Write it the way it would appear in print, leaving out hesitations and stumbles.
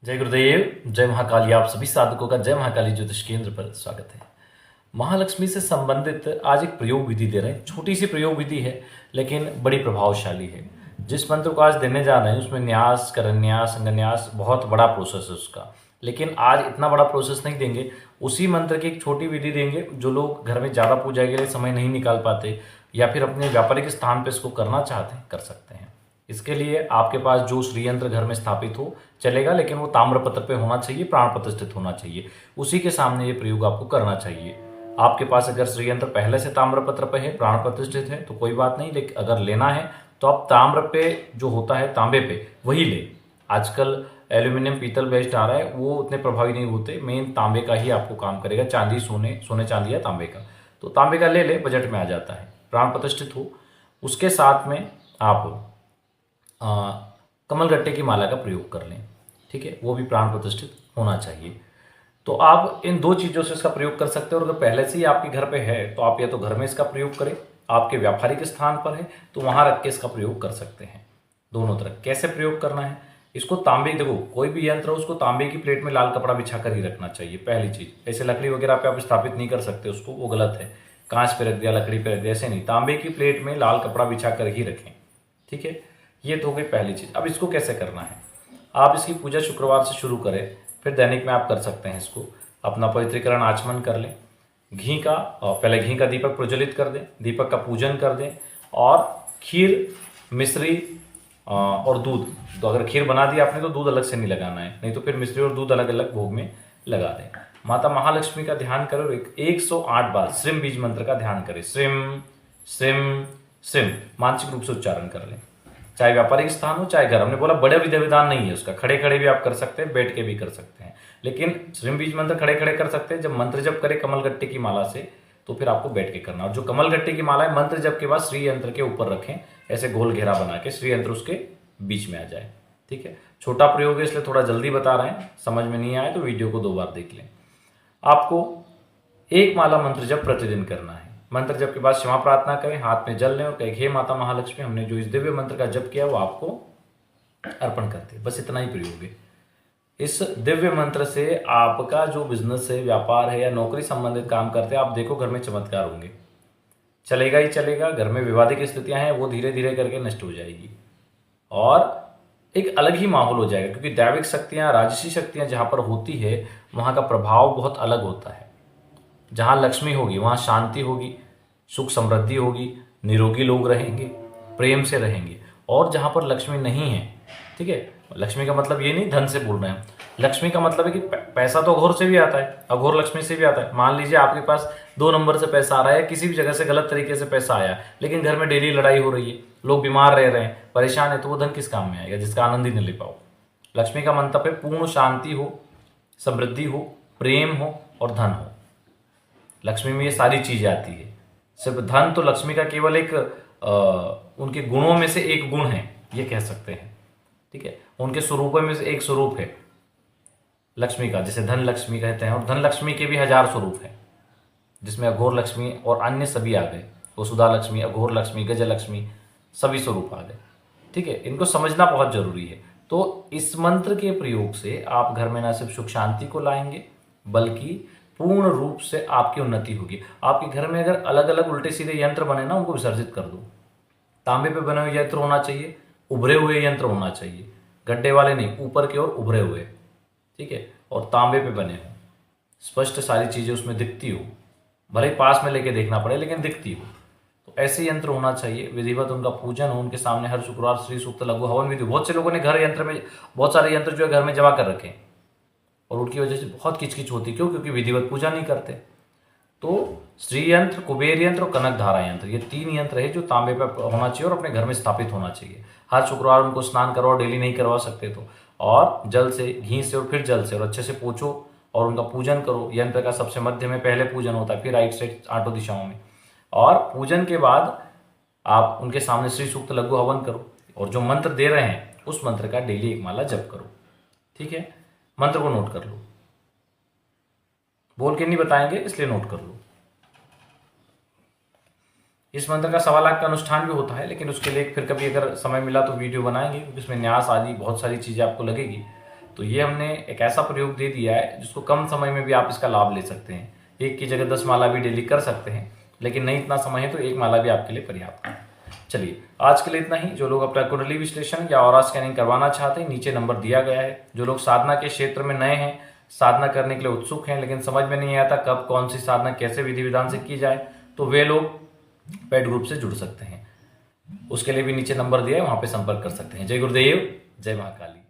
जय गुरुदेव, जय महाकाली। आप सभी साधकों का जय महाकाली ज्योतिष केंद्र पर स्वागत है। महालक्ष्मी से संबंधित आज एक प्रयोग विधि दे रहे हैं। छोटी सी प्रयोग विधि है लेकिन बड़ी प्रभावशाली है। जिस मंत्र को आज देने जा रहे हैं उसमें न्यास, करन्यास, अंगन्यास बहुत बड़ा प्रोसेस है उसका, लेकिन आज इतना बड़ा प्रोसेस नहीं देंगे। उसी मंत्र की एक छोटी विधि देंगे। जो लोग घर में ज़्यादा पूजा के लिए समय नहीं निकाल पाते या फिर अपने व्यापारिक स्थान पर इसको करना चाहते हैं, कर सकते हैं। इसके लिए आपके पास जो श्रीयंत्र घर में स्थापित हो चलेगा, लेकिन वो ताम्रपत्र पे होना चाहिए, प्राण प्रतिष्ठित होना चाहिए। उसी के सामने ये प्रयोग आपको करना चाहिए। आपके पास अगर श्रीयंत्र पहले से ताम्रपत्र पे है, प्राण प्रतिष्ठित है तो कोई बात नहीं, लेकिन अगर लेना है तो आप ताम्र पे जो होता है तांबे पे वही ले। आजकल एल्यूमिनियम पीतल बेस्ड आ रहा है, वो उतने प्रभावी नहीं होते। मेन तांबे का ही आपको काम करेगा। चांदी, सोने चांदी या तांबे का, तो तांबे का ले, बजट में आ जाता है, प्राण प्रतिष्ठित हो। उसके साथ में आप कमलगट्टे की माला का प्रयोग कर लें, ठीक है, वो भी प्राण प्रतिष्ठित होना चाहिए। तो आप इन दो चीज़ों से इसका प्रयोग कर सकते हो। और अगर पहले से ही आपके घर पे है तो आप या तो घर में इसका प्रयोग करें, आपके व्यापारिक स्थान पर है तो वहाँ रख के इसका प्रयोग कर सकते हैं। दोनों तरह कैसे प्रयोग करना है इसको, तांबे, देखो कोई भी यंत्र हो उसको तांबे की प्लेट में लाल कपड़ा बिछा कर ही रखना चाहिए। पहली चीज़, ऐसे लकड़ी वगैरह पे आप स्थापित नहीं कर सकते उसको, वो गलत है। कांच पे रख दिया, लकड़ी पे रख दिया, ऐसे नहीं। तांबे की प्लेट में लाल कपड़ा बिछा कर ही रखें, ठीक है। ये तो हो गई पहली चीज़। अब इसको कैसे करना है, आप इसकी पूजा शुक्रवार से शुरू करें, फिर दैनिक में आप कर सकते हैं इसको। अपना पवित्रीकरण आचमन कर लें, घी का, पहले घी का दीपक प्रज्वलित कर दें, दीपक का पूजन कर दें, और खीर, मिश्री और दूध। तो अगर खीर बना दी आपने तो दूध अलग से नहीं लगाना है, नहीं तो फिर मिश्री और दूध अलग अलग भोग में लगा दें। माता महालक्ष्मी का ध्यान करो, 108 बार श्रीम बीज मंत्र का ध्यान करें। श्रीम श्रीम श्रीम मानसिक रूप से उच्चारण कर लें, चाहे व्यापारिक स्थान हो चाहे घर। हमने बोला बड़े विधि विधान नहीं है उसका, खड़े खड़े भी आप कर सकते हैं, बैठ के भी कर सकते हैं, लेकिन श्रीम बीज मंत्र खड़े खड़े कर सकते हैं। जब मंत्र जप करें कमलगट्टे की माला से तो फिर आपको बैठ के करना। और जो कमलगट्टे की माला है, मंत्र जप के बाद श्री यंत्र के ऊपर रखें, ऐसे गोल घेरा बना के श्री यंत्र उसके बीच में आ जाए, ठीक है। छोटा प्रयोग है इसलिए थोड़ा जल्दी बता रहे हैं, समझ में नहीं आए तो वीडियो को 2 बार देख लें। आपको एक माला मंत्र जप प्रतिदिन करना है। मंत्र जप के बाद क्षमा प्रार्थना करें, हाथ में जल लें और कहें, हे माता महालक्ष्मी, हमने जो इस दिव्य मंत्र का जप किया वो आपको अर्पण करते हैं। बस इतना ही प्रयोग है। इस दिव्य मंत्र से आपका जो बिजनेस है, व्यापार है या नौकरी संबंधित काम करते हैं, आप देखो घर में चमत्कार होंगे। चलेगा ही चलेगा। घर में विवादित स्थितियां हैं वो धीरे धीरे करके नष्ट हो जाएगी और एक अलग ही माहौल हो जाएगा, क्योंकि दैविक शक्तियां, राजसी शक्तियां जहां पर होती है वहां का प्रभाव बहुत अलग होता है। जहाँ लक्ष्मी होगी वहाँ शांति होगी, सुख समृद्धि होगी, निरोगी लोग रहेंगे, प्रेम से रहेंगे। और जहाँ पर लक्ष्मी नहीं है, ठीक है, लक्ष्मी का मतलब ये नहीं धन से बोल रहे हैं, लक्ष्मी का मतलब है कि पैसा तो अघोर से भी आता है, अघोर लक्ष्मी से भी आता है। मान लीजिए आपके पास 2 नंबर से पैसा आ रहा है, किसी भी जगह से गलत तरीके से पैसा आया, लेकिन घर में डेली लड़ाई हो रही है, लोग बीमार रह रहे हैं, परेशान है, तो वो धन किस काम में आएगा जिसका आनंद ही नहीं ले पाओ। लक्ष्मी का मंतव्य पूर्ण शांति हो, समृद्धि हो, प्रेम हो और धन हो। लक्ष्मी में ये सारी चीजें आती है। सिर्फ धन तो लक्ष्मी का केवल एक उनके गुणों में से एक गुण है, ये कह सकते हैं, ठीक है। उनके स्वरूपों में से एक स्वरूप है लक्ष्मी का, जिसे धन लक्ष्मी कहते हैं। और धन लक्ष्मी के भी 1000 स्वरूप हैं, जिसमें अघोर लक्ष्मी और अन्य सभी आ गए। वसुधा लक्ष्मी, अघोर लक्ष्मी, गजलक्ष्मी, सभी स्वरूप आ गए, ठीक है। इनको समझना बहुत जरूरी है। तो इस मंत्र के प्रयोग से आप घर में न सिर्फ सुख शांति को लाएंगे, बल्कि पूर्ण रूप से आपकी उन्नति होगी। आपके घर में अगर अलग अलग उल्टे सीधे यंत्र बने ना, उनको विसर्जित कर दो। तांबे पे बने हुए यंत्र होना चाहिए, उभरे हुए यंत्र होना चाहिए, गड्ढे वाले नहीं, ऊपर की ओर उभरे हुए, ठीक है, और तांबे पे बने हो, स्पष्ट सारी चीजें उसमें दिखती हो, भले ही पास में लेके देखना पड़े लेकिन दिखती हो। तो ऐसे यंत्र होना चाहिए, विधिवत उनका पूजन हो, उनके सामने हर शुक्रवार श्री सूक्त, लघु हवन विधि। बहुत से लोगों ने घर यंत्र में बहुत सारे यंत्र जो है घर में जमा कर रखे और उनकी वजह से बहुत किचकिच होती। क्यों? क्योंकि विधिवत पूजा नहीं करते। तो श्री यंत्र, कुबेर यंत्र और कनक धारा यंत्र, ये 3 यंत्र है जो तांबे पर होना चाहिए और अपने घर में स्थापित होना चाहिए। हर शुक्रवार उनको स्नान करवाओ, डेली नहीं करवा सकते तो, और जल से, घी से और फिर जल से, और अच्छे से पोछो और उनका पूजन करो। यंत्र का सबसे मध्य में पहले पूजन होता है, फिर राइट साइड 8 दिशाओं में। और पूजन के बाद आप उनके सामने श्री सूक्त, लघु हवन करो और जो मंत्र दे रहे हैं उस मंत्र का डेली 1 माला जप करो, ठीक है। मंत्र को नोट कर लो, बोल के नहीं बताएंगे इसलिए नोट कर लो। इस मंत्र का 1.25 लाख का अनुष्ठान भी होता है, लेकिन उसके लिए फिर कभी अगर समय मिला तो वीडियो बनाएंगे, क्योंकि इसमें न्यास आदि बहुत सारी चीजें आपको लगेगी। तो ये हमने एक ऐसा प्रयोग दे दिया है जिसको कम समय में भी आप इसका लाभ ले सकते हैं। एक की जगह 10 माला भी डेली कर सकते हैं, लेकिन नहीं इतना समय है तो एक माला भी आपके लिए पर्याप्त है। चलिए आज के लिए इतना ही। जो लोग अपना कुंडली विश्लेषण या ऑरा स्कैनिंग करवाना चाहते हैं, नीचे नंबर दिया गया है। जो लोग साधना के क्षेत्र में नए हैं, साधना करने के लिए उत्सुक हैं, लेकिन समझ में नहीं आता कब कौन सी साधना कैसे विधि विधान से की जाए, तो वे लोग पेड ग्रुप से जुड़ सकते हैं। उसके लिए भी नीचे नंबर दिया है, वहां पे संपर्क कर सकते हैं। जय गुरुदेव, जय महाकाली।